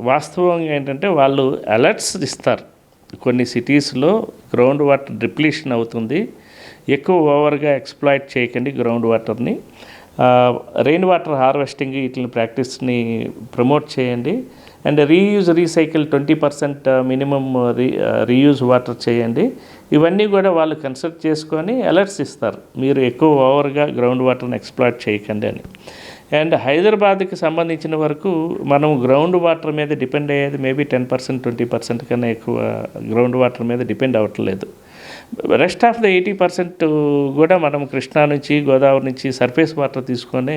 వాస్తవంగా ఏంటంటే వాళ్ళు అలర్ట్స్ ఇస్తారు. కొన్ని సిటీస్లో గ్రౌండ్ వాటర్ డిప్లీషన్ అవుతుంది, ఎక్కువ ఓవర్గా ఎక్స్ప్లాయిట్ చేయకండి గ్రౌండ్ వాటర్ని, రెయిన్ వాటర్ హార్వెస్టింగ్ వీటిని ప్రాక్టీస్ని ప్రమోట్ చేయండి, and recycle 20% minimum reuse water చేయండి. ఇవన్నీ కూడా వాళ్ళు కన్సిడర్ చేసుకొని అలర్ట్స్ ఇస్తారు, మీరు ఎక్కువ ఓవర్గా గ్రౌండ్ వాటర్ని ఎక్స్ప్లాయిట్ చేయకండి అని. అండ్ హైదరాబాద్కి సంబంధించిన వరకు మనం గ్రౌండ్ వాటర్ మీద డిపెండ్ అయ్యేది మేబీ 10%, 20% కన్నా ఎక్కువ గ్రౌండ్ వాటర్ మీద డిపెండ్ అవ్వట్లేదు. రెస్ట్ ఆఫ్ ద 80% కూడా మనం కృష్ణా నుంచి గోదావరి నుంచి సర్ఫేస్ వాటర్ తీసుకొని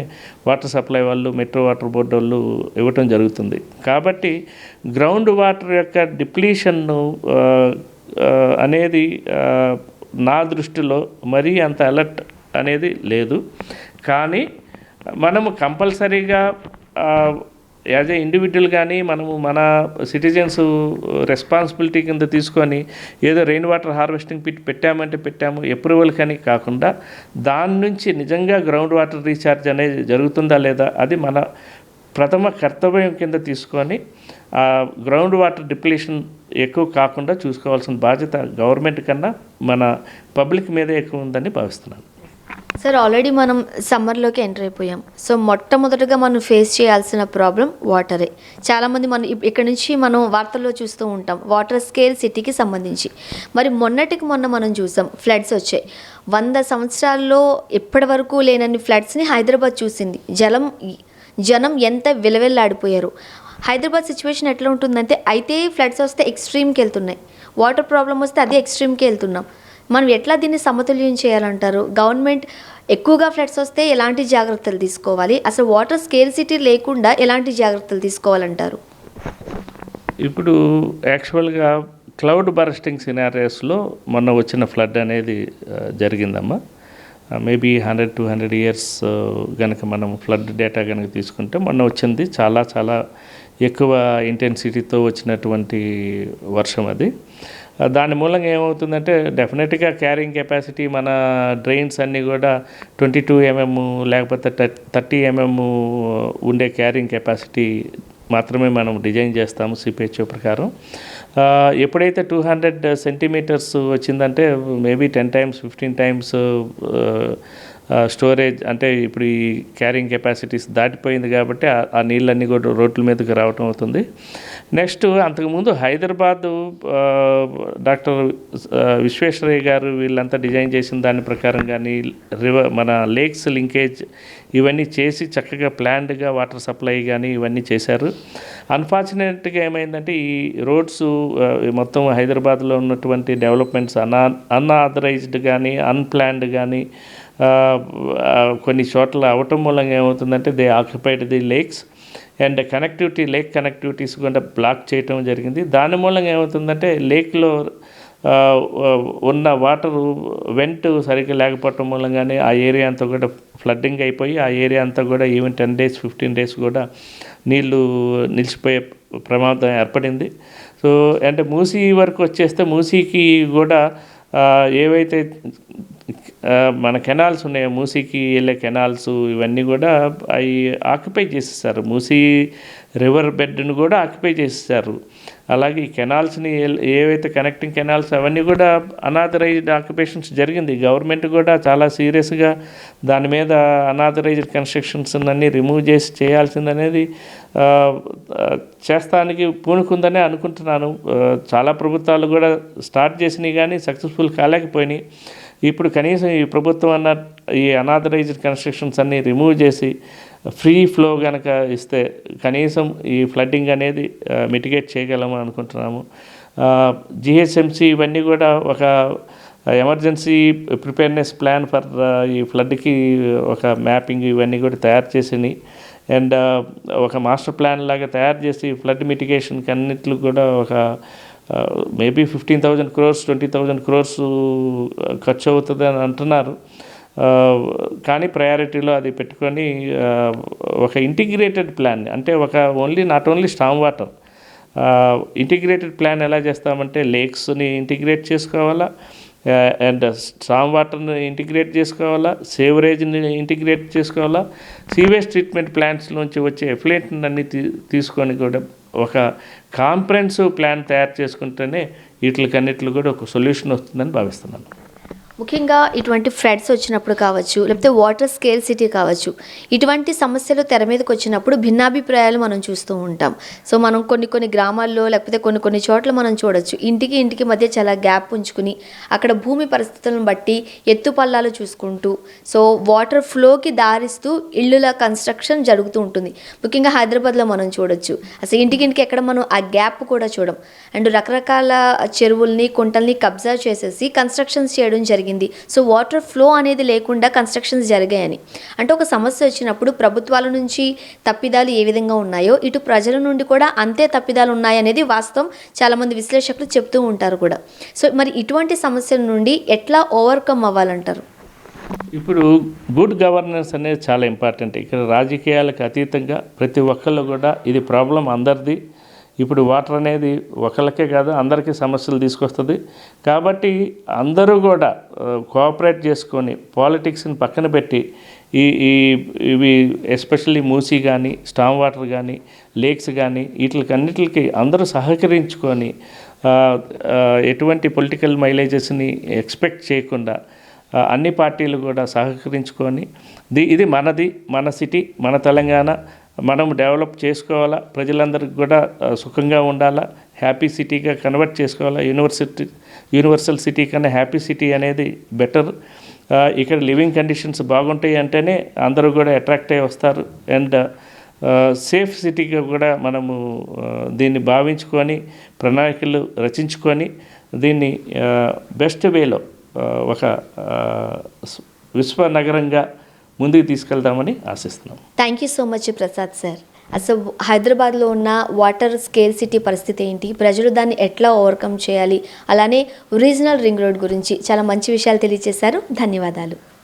వాటర్ సప్లై వాళ్ళు మెట్రో వాటర్ బోర్డు వాళ్ళు ఇవ్వటం జరుగుతుంది. కాబట్టి గ్రౌండ్ వాటర్ యొక్క డిప్లీషన్ను అనేది నా దృష్టిలో మరీ అంత అలర్ట్ అనేది లేదు. కానీ మనము కంపల్సరీగా యాజ్ ఏ ఇండివిజువల్ కానీ మనము మన సిటిజన్స్ రెస్పాన్సిబిలిటీ కింద తీసుకొని ఏదో రెయిన్ వాటర్ హార్వెస్టింగ్ పిట్ పెట్టాము అప్రూవల్ కానీ కాకుండా దాని నుంచి నిజంగా గ్రౌండ్ వాటర్ రీఛార్జ్ అనేది జరుగుతుందా లేదా అది మన ప్రథమ కర్తవ్యం కింద తీసుకొని గ్రౌండ్ వాటర్ డిప్లీషన్ ఎక్కువ కాకుండా చూసుకోవాల్సిన బాధ్యత గవర్నమెంట్ కన్నా మన పబ్లిక్ మీదే ఎక్కువ ఉందని భావిస్తున్నాను. సార్, ఆల్రెడీ మనం సమ్మర్లోకి ఎంటర్ అయిపోయాం. సో మొట్టమొదటిగా మనం ఫేస్ చేయాల్సిన ప్రాబ్లం వాటరే. చాలామంది మనం ఇక్కడ నుంచి మనం వార్తల్లో చూస్తూ ఉంటాం వాటర్ స్కేర్ సిటీకి సంబంధించి. మరి మొన్నటికి మొన్న మనం చూసాం ఫ్లడ్స్ వచ్చాయి. 100 సంవత్సరాల్లో ఇప్పటి వరకు లేనన్ని ఫ్లడ్స్ని హైదరాబాద్ చూసింది. జనం ఎంత విలవెల్లాడిపోయారు. హైదరాబాద్ సిచ్యువేషన్ ఎట్లా ఉంటుందంటే అయితే ఫ్లడ్స్ వస్తే ఎక్స్ట్రీమ్కి వెళ్తున్నాయి, వాటర్ ప్రాబ్లం వస్తే అదే ఎక్స్ట్రీమ్కి వెళ్తున్నాం. మనం ఎట్లా దీన్ని సమతుల్యం చేయాలంటారు? గవర్నమెంట్ ఎక్కువగా ఫ్లడ్స్ వస్తే ఎలాంటి జాగ్రత్తలు తీసుకోవాలి? అసలు వాటర్ స్కేర్సిటీ లేకుండా ఎలాంటి జాగ్రత్తలు తీసుకోవాలంటారు? ఇప్పుడు యాక్చువల్గా క్లౌడ్ బర్స్టింగ్ సినారియోస్లో మొన్న వచ్చిన ఫ్లడ్ అనేది జరిగిందమ్మా. మేబీ 100-200 ఇయర్స్ కనుక మనం ఫ్లడ్ డేటా కనుక తీసుకుంటే మొన్న వచ్చింది చాలా చాలా ఎక్కువ ఇంటెన్సిటీతో వచ్చినటువంటి వర్షం అది. దాని మూలంగా ఏమవుతుందంటే డెఫినెట్గా క్యారింగ్ కెపాసిటీ మన డ్రైన్స్ అన్నీ కూడా 22 mm లేకపోతే 30 mm ఉండే క్యారింగ్ కెపాసిటీ మాత్రమే మనం డిజైన్ చేస్తాము సిపిహెచ్ఓ ప్రకారం. ఎప్పుడైతే 200 సెంటీమీటర్స్ వచ్చిందంటే మేబీ 10 times 15 times స్టోరేజ్ అంటే ఇప్పుడు ఈ క్యారింగ్ కెపాసిటీస్ దాటిపోయింది కాబట్టి ఆ నీళ్ళన్నీ కూడా రోడ్ల మీదకి రావటం అవుతుంది. నెక్స్ట్ అంతకుముందు హైదరాబాదు డాక్టర్ విశ్వేశ్వరయ్య గారు వీళ్ళంతా డిజైన్ చేసిన దాని ప్రకారం కానీ మన లేక్స్ లింకేజ్ ఇవన్నీ చేసి చక్కగా ప్లాన్డ్గా వాటర్ సప్లై కానీ ఇవన్నీ చేశారు. అన్ఫార్చునేట్గా ఏమైందంటే ఈ రోడ్స్ మొత్తం హైదరాబాద్లో ఉన్నటువంటి డెవలప్మెంట్స్ అన్ఆథరైజ్డ్ కానీ అన్ప్లాన్డ్ కానీ కొన్ని చోట్ల అవటం మూలంగా ఏమవుతుందంటే they occupied the lakes and lake connectivities కూడా బ్లాక్ చేయటం జరిగింది. దాని మూలంగా ఏమవుతుందంటే లేక్లో ఉన్న వాటరు సరిగ్గా లేకపోవటం మూలంగానే ఆ ఏరియా అంతా కూడా ఫ్లడ్డింగ్ అయిపోయి ఆ ఏరియా అంతా కూడా ఈవెన్ 10 days 15 days కూడా నీళ్లు నిలిచిపోయే ప్రమాదం ఏర్పడింది. సో అంటే మూసీ వరకు వచ్చేస్తే మూసీకి కూడా ఏవైతే మన కెనాల్స్ ఉన్నాయో మూసీకి వెళ్ళే కెనాల్స్ ఇవన్నీ కూడా అవి ఆక్యుపై చేసేసారు. మూసీ రివర్ బెడ్ను కూడా ఆక్యుపై చేసేసారు. అలాగే ఈ కెనాల్స్ని ఏవైతే కనెక్టింగ్ కెనాల్స్ అవన్నీ కూడా అనాథరైజ్డ్ ఆక్యుపేషన్స్ జరిగింది. గవర్నమెంట్ కూడా చాలా సీరియస్గా దాని మీద అనాథరైజ్డ్ కన్స్ట్రక్షన్స్ అన్నీ రిమూవ్ చేసి చేయాల్సిందనేది చేస్తానికి పూనుకుందనే అనుకుంటున్నాను. చాలా ప్రభుత్వాలు కూడా స్టార్ట్ చేసినాయి కానీ సక్సెస్ఫుల్ కాలేకపోయినాయి. ఇప్పుడు కనీసం ఈ ప్రభుత్వం అన్న ఈ అనాథరైజ్డ్ కన్స్ట్రక్షన్స్ అన్నీ రిమూవ్ చేసి ఫ్రీ ఫ్లో కనుక ఇస్తే కనీసం ఈ ఫ్లడ్డింగ్ అనేది మిటిగేట్ చేయగలమని అనుకుంటున్నాము. జిహెచ్ఎంసి ఇవన్నీ కూడా ఒక ఎమర్జెన్సీ ప్రిపేర్నెస్ ప్లాన్ ఫర్ ఈ ఫ్లడ్కి ఒక మ్యాపింగ్ ఇవన్నీ కూడా తయారు చేసినాయి. అండ్ ఒక మాస్టర్ ప్లాన్ లాగా తయారు చేసి ఫ్లడ్ మిటిగేషన్కి అన్నిట్లు కూడా ఒక మేబీ 15,000 crores 20,000 crores ఖర్చు అవుతుంది అని అంటున్నారు. కానీ ప్రయారిటీలో అది పెట్టుకొని ఒక ఇంటిగ్రేటెడ్ ప్లాన్ అంటే not only storm water integrated plan ఎలా చేస్తామంటే లేక్స్ని ఇంటిగ్రేట్ చేసుకోవాలా అండ్ స్టామ్ వాటర్ని ఇంటిగ్రేట్ చేసుకోవాలా, సేవరేజ్ని ఇంటిగ్రేట్ చేసుకోవాలా, సీవేజ్ ట్రీట్మెంట్ ప్లాంట్స్ నుంచి వచ్చే ఎఫ్లెంట్ని అన్ని తీసుకొని కూడా ఒక కాంప్రహెన్సివ్ ప్లాన్ తయారు చేసుకుంటేనే వీటికన్నిటిలో కూడా ఒక సొల్యూషన్ వస్తుందని భావిస్తున్నాను. ముఖ్యంగా ఇటువంటి ఫ్లడ్స్ వచ్చినప్పుడు కావచ్చు, లేకపోతే వాటర్ స్కేర్సిటీ కావచ్చు, ఇటువంటి సమస్యలు తెర మీదకి వచ్చినప్పుడు భిన్నాభిప్రాయాలు మనం చూస్తూ ఉంటాం. సో మనం కొన్ని గ్రామాల్లో లేకపోతే కొన్ని చోట్ల మనం చూడొచ్చు ఇంటికి మధ్య చాలా గ్యాప్ ఉంచుకుని అక్కడ భూమి పరిస్థితులను బట్టి ఎత్తు పల్లాలు చూసుకుంటూ సో వాటర్ ఫ్లోకి దారిస్తూ ఇళ్ళుల కన్స్ట్రక్షన్ జరుగుతూ ఉంటుంది. ముఖ్యంగా హైదరాబాద్లో మనం చూడొచ్చు అసలు ఇంటికి ఎక్కడ మనం ఆ గ్యాప్ కూడా చూడం. అండ్ రకరకాల చెరువుల్ని కుంటల్ని కబ్జా చేసేసి కన్స్ట్రక్షన్స్ చేయడం జరిగింది. సో వాటర్ ఫ్లో అనేది లేకుండా కన్స్ట్రక్షన్స్ జరిగాయని అంటే ఒక సమస్య వచ్చినప్పుడు ప్రభుత్వాల నుంచి తప్పిదాలు ఏ విధంగా ఉన్నాయో ఇటు ప్రజల నుండి కూడా అంతే తప్పిదాలు ఉన్నాయనేది వాస్తవం. చాలామంది విశ్లేషకులు చెప్తూ ఉంటారు కూడా. సో మరి ఇటువంటి సమస్యల నుండి ఎట్లా ఓవర్కమ్ అవ్వాలంటారు? ఇప్పుడు గుడ్ గవర్నెన్స్ అనేది చాలా ఇంపార్టెంట్. ఇక్కడ రాజకీయాలకు అతీతంగా ప్రతి ఒక్కళ్ళు కూడా ఇది ప్రాబ్లం అందరిది. ఇప్పుడు వాటర్ అనేది ఒకళ్ళకే కాదు అందరికీ సమస్యలు తీసుకొస్తుంది. కాబట్టి అందరూ కూడా కోఆపరేట్ చేసుకొని పాలిటిక్స్ని పక్కన పెట్టి ఇవి ఎస్పెషల్లీ మూసీ కానీ స్టామ్ వాటర్ కానీ లేక్స్ కానీ వీటికన్నిటికి అందరూ సహకరించుకొని ఎటువంటి పొలిటికల్ మైలేజెస్ని ఎక్స్పెక్ట్ చేయకుండా అన్ని పార్టీలు కూడా సహకరించుకొని ఇది మనది, మన సిటీ, మన తెలంగాణ, మనం డెవలప్ చేసుకోవాలా, ప్రజలందరికీ కూడా సుఖంగా ఉండాలా, హ్యాపీ సిటీగా కన్వర్ట్ చేసుకోవాలా. యూనివర్సల్ సిటీ కన్నా హ్యాపీ సిటీ అనేది బెటర్. ఇక్కడ లివింగ్ కండిషన్స్ బాగుంటాయి అంటేనే అందరూ కూడా అట్రాక్ట్ అయ్యి వస్తారు. అండ్ సేఫ్ సిటీగా కూడా మనము దీన్ని భావించుకొని ప్రణాళికలు రచించుకొని దీన్ని బెస్ట్ వేలో ఒక విశ్వనగరంగా ముందుకు తీసుకెళ్దామని ఆశిస్తున్నాం. Thank you so much Prasad sir. అసలు హైదరాబాద్లో ఉన్న వాటర్ స్కేర్సిటీ పరిస్థితి ఏంటి, ప్రజలు దాన్ని ఎట్లా ఓవర్కమ్ చేయాలి, అలానే రీజనల్ రింగ్ రోడ్ గురించి చాలా మంచి విషయాలు తెలియజేశారు. ధన్యవాదాలు.